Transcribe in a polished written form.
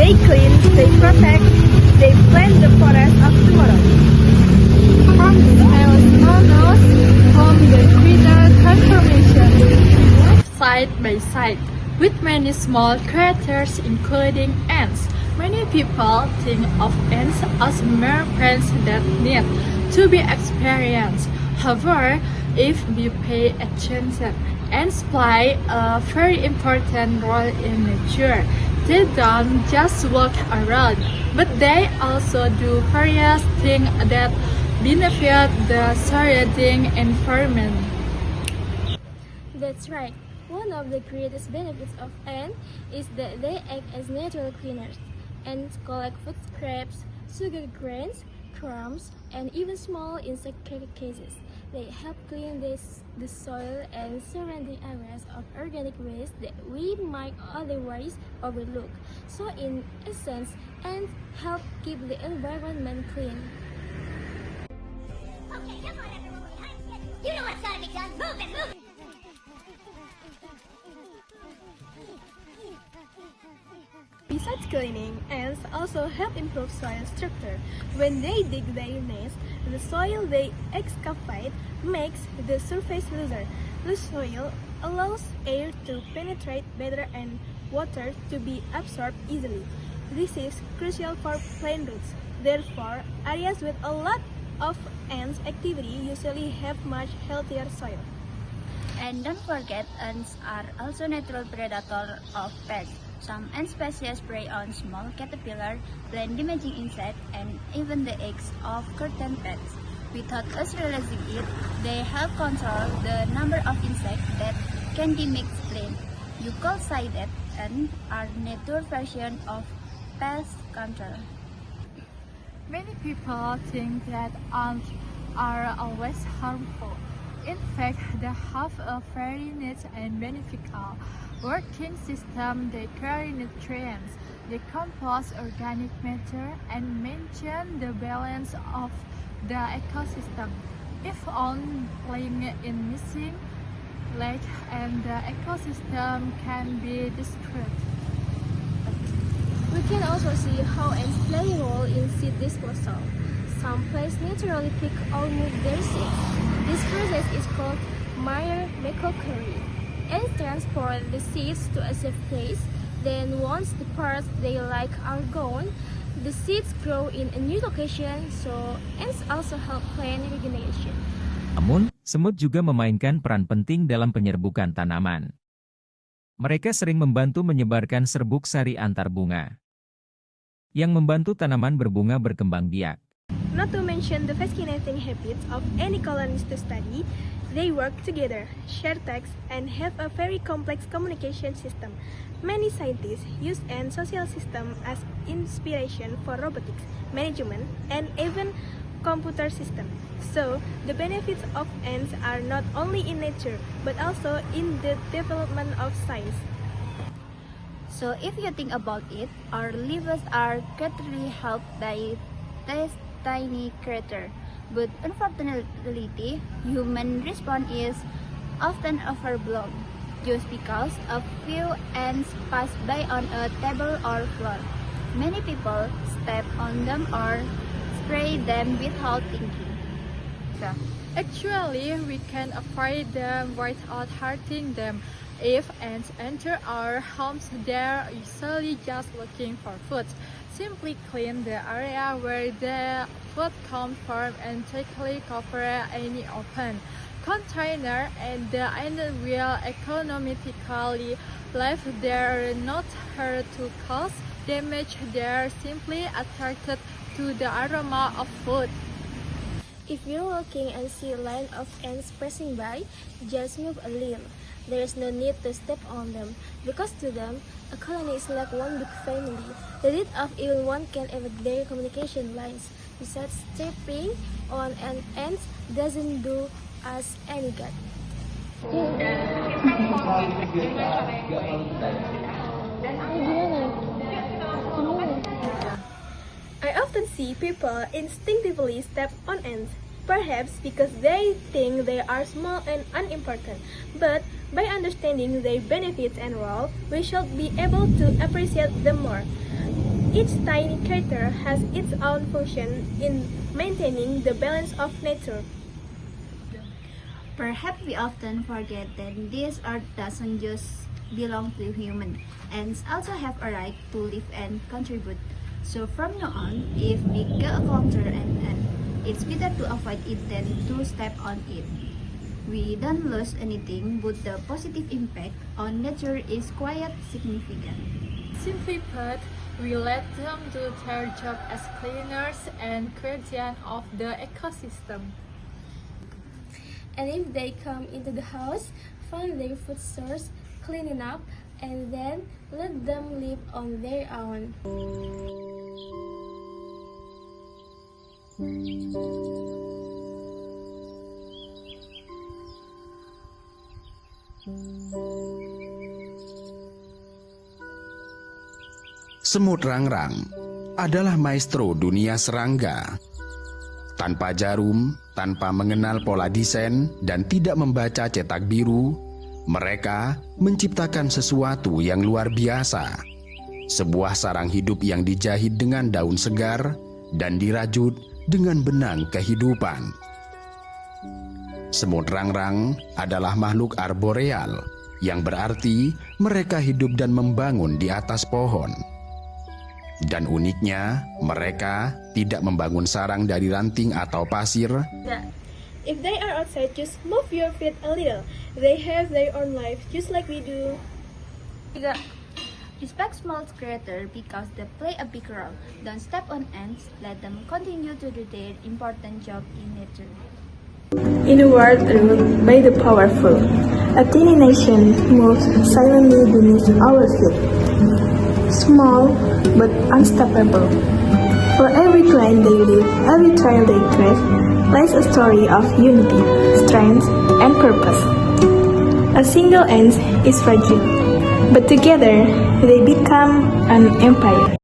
They clean, they protect, they plant the forest of tomorrow. From the small models, from the greater transformation. Side by side, with many small creatures including ants. Many people think of ants as mere friends that need to be experienced. However, if we pay attention, ants play a very important role in nature. They don't just walk around, but they also do various things that benefit the surrounding environment. That's right. One of the greatest benefits of ants is that they act as natural cleaners. Ants collect food scraps, sugar grains, crumbs, and even small insect carcasses. They help clean the soil and surrounding areas of organic waste that we might otherwise overlook. So in essence, ants help keep the environment clean. Okay, come on everyone, we're time to get. You know what's gotta be done. Move it, move it. Besides cleaning, ants also help improve soil structure. When they dig their nest, the soil they excavate makes the surface looser. The soil allows air to penetrate better and water to be absorbed easily. This is crucial for plant roots. Therefore, areas with a lot of ants activity usually have much healthier soil. And don't forget, ants are also natural predator of pests. Some ant species prey on small caterpillar, plant-damaging insects, and even the eggs of curtain pests. Without us realizing it, they help control the number of insects that can be mixed plant. You could say that ants are natural version of pest control. Many people think that ants are always harmful. In fact, they have a very neat and beneficial working system. They carry nutrients, they compost organic matter, and maintain the balance of the ecosystem. If one link is missing, lake and the ecosystem can be destroyed. We can also see how ants play a role in seed disposal. Some plants naturally pick or move their seeds. This process is called myrmecochory. Ants transport the seeds to a safe place. Then once the parts they like are gone, the seeds grow in a new location, so ants also help plant regeneration. Namun, semut juga memainkan peran penting dalam penyerbukan tanaman. Mereka sering membantu menyebarkan serbuk sari antar bunga, yang membantu tanaman berbunga berkembang biak. Not to mention the fascinating habits of any colonist to study, they work together, share texts, and have a very complex communication system. Many scientists use ant social system as inspiration for robotics, management, and even computer system. So, the benefits of ants are not only in nature, but also in the development of science. So if you think about it, our lives are greatly helped by this tiny creature. But unfortunately, human response is often overblown, just because a few ants pass by on a table or floor. Many people step on them or spray them without thinking. So, Actually, we can avoid them without hurting them. If ants enter our homes, they're usually just looking for food. Simply clean the area where the food comes from and tightly cover any open container, and the ant will economically leave there, not here to cause damage. They're simply attracted to the aroma of food. If you're walking and see a line of ants passing by, just move a little. There is no need to step on them, because to them, a colony is like one big family. The death of even one can affect their communication lines. Besides, stepping on an ant doesn't do us any good. I often see people instinctively step on ants, perhaps because they think they are small and unimportant. But by understanding their benefits and role, we should be able to appreciate them more. each tiny crater has its own function in maintaining the balance of nature. Perhaps we often forget that this earth doesn't just belong to humans, and also have a right to live and contribute. So from now on, if we encounter an ant, it's better to avoid it than to step on it. We don't lose anything, but the positive impact on nature is quite significant. Simply put, we let them do their job as cleaners and guardians of the ecosystem. And if they come into the house, find their food source, clean it up, and then let them live on their own. Semut rangrang adalah maestro dunia serangga. Tanpa jarum, tanpa mengenal pola desain, dan tidak membaca cetak biru, mereka menciptakan sesuatu yang luar biasa. Sebuah sarang hidup yang dijahit dengan daun segar dan dirajut dengan benang kehidupan. Semut rangrang adalah makhluk arboreal, yang berarti mereka hidup dan membangun di atas pohon. Dan uniknya, mereka tidak membangun sarang dari ranting atau pasir. If they are outside, just move your feet a little. They have their own life, just like we do. Respect small creatures because they play a big role. Don't step on ants, let them continue to do their important job in nature. In a world ruled by the powerful, a tiny nation moves silently beneath our feet. Small but unstoppable. For every plant they live, every trail they tread, lies a story of unity, strength, and purpose. A single ant is fragile, but together they become an empire.